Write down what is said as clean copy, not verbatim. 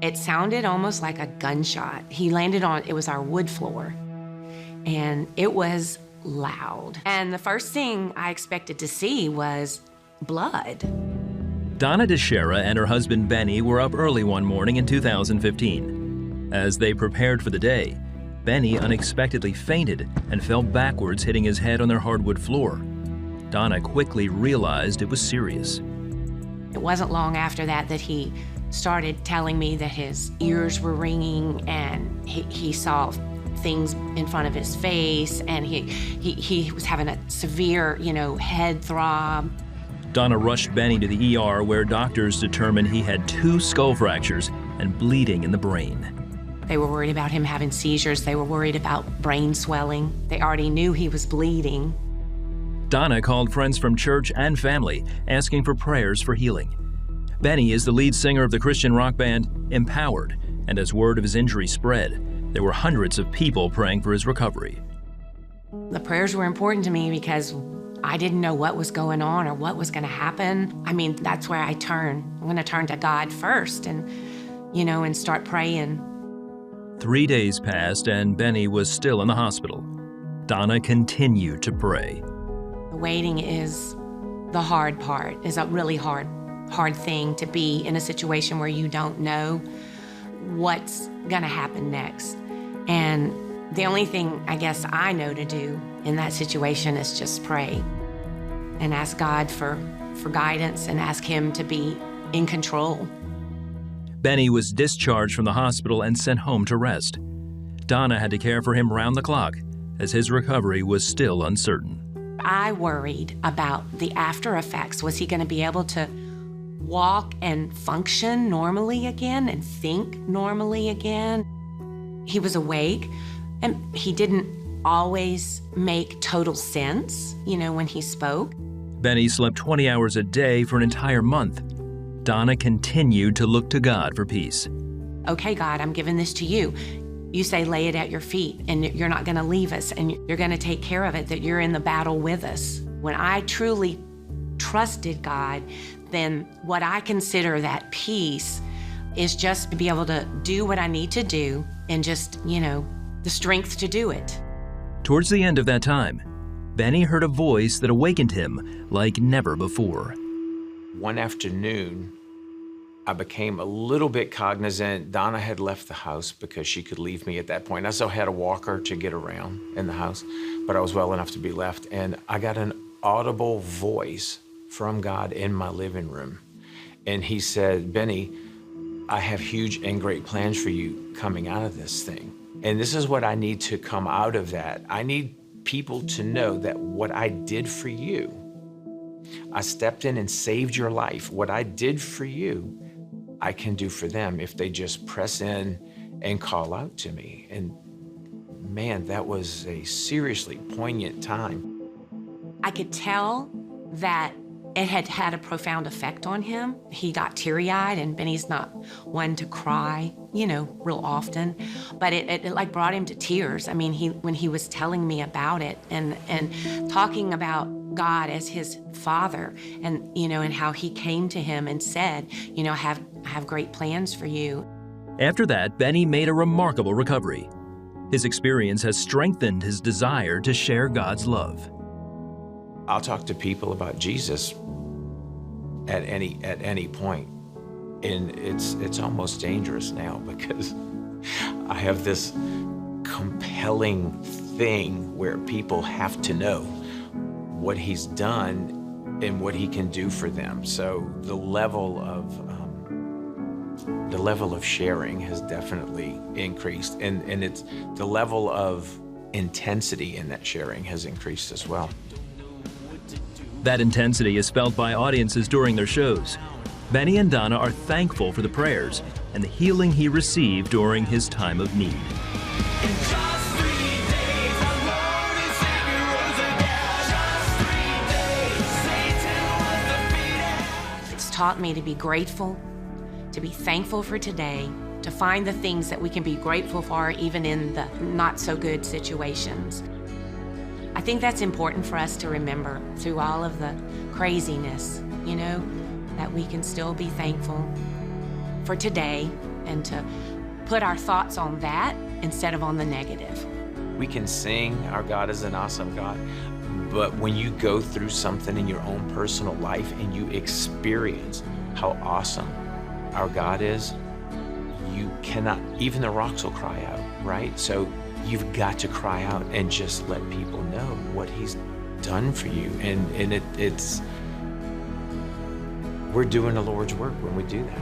It sounded almost like a gunshot. He landed on, it was our wood floor, and it was loud. And the first thing I expected to see was blood. Donna DiChiara and her husband Benny were up early one morning in 2015. As they prepared for the day, Benny unexpectedly fainted and fell backwards, hitting his head on their hardwood floor. Donna quickly realized it was serious. It wasn't long after that that he started telling me that his ears were ringing and he saw things in front of his face, and he was having a severe, head throb. Donna rushed Benny to the ER, where doctors determined he had 2 skull fractures and bleeding in the brain. They were worried about him having seizures. They were worried about brain swelling. They already knew he was bleeding. Donna called friends from church and family, asking for prayers for healing. Benny is the lead singer of the Christian rock band Empowered, and as word of his injury spread, there were hundreds of people praying for his recovery. The prayers were important to me because I didn't know what was going on or what was going to happen. I mean, that's where I turn. I'm going to turn to God first and start praying. 3 days passed and Benny was still in the hospital. Donna continued to pray. The waiting is the hard part. It's a really hard thing to be in a situation where you don't know what's gonna happen next. And the only thing I guess I know to do in that situation is just pray and ask God for guidance and ask Him to be in control. Benny was discharged from the hospital and sent home to rest. Donna had to care for him round the clock, as his recovery was still uncertain. I worried about the after effects. Was he going to be able to walk and function normally again and think normally again? He was awake, and he didn't always make total sense, when he spoke. Benny slept 20 hours a day for an entire month. Donna continued to look to God for peace. Okay, God, I'm giving this to you. You say lay it at your feet, and you're not going to leave us, and you're going to take care of it, that you're in the battle with us. When I truly trusted God, then what I consider that peace is just to be able to do what I need to do and just, the strength to do it. Towards the end of that time, Benny heard a voice that awakened him like never before. One afternoon, I became a little bit cognizant. Donna had left the house because she could leave me at that point. I still had a walker to get around in the house, but I was well enough to be left. And I got an audible voice from God in my living room. And he said, Benny, I have huge and great plans for you coming out of this thing. And this is what I need to come out of that. I need people to know that what I did for you, I stepped in and saved your life. What I did for you, I can do for them if they just press in and call out to me. And man, that was a seriously poignant time. I could tell that it had had a profound effect on him. He got teary-eyed, and Benny's not one to cry, real often, but it like brought him to tears. I mean, when he was telling me about it and talking about God as his father, and and how he came to him and said, I have great plans for you. After that, Benny made a remarkable recovery. His experience has strengthened his desire to share God's love. I'll talk to people about Jesus at any point, and it's almost dangerous now because I have this compelling thing where people have to know what he's done and what he can do for them. So the level of sharing has definitely increased, and it's the level of intensity in that sharing has increased as well. That intensity is felt by audiences during their shows. Benny and Donna are thankful for the prayers and the healing he received during his time of need. It's taught me to be grateful, to be thankful for today, to find the things that we can be grateful for even in the not so good situations. I think that's important for us to remember through all of the craziness, that we can still be thankful for today and to put our thoughts on that instead of on the negative. We can sing, our God is an awesome God, but when you go through something in your own personal life and you experience how awesome our God is, you cannot, even the rocks will cry out, right? So you've got to cry out and just let people know what he's done for you. And it's, we're doing the Lord's work when we do that.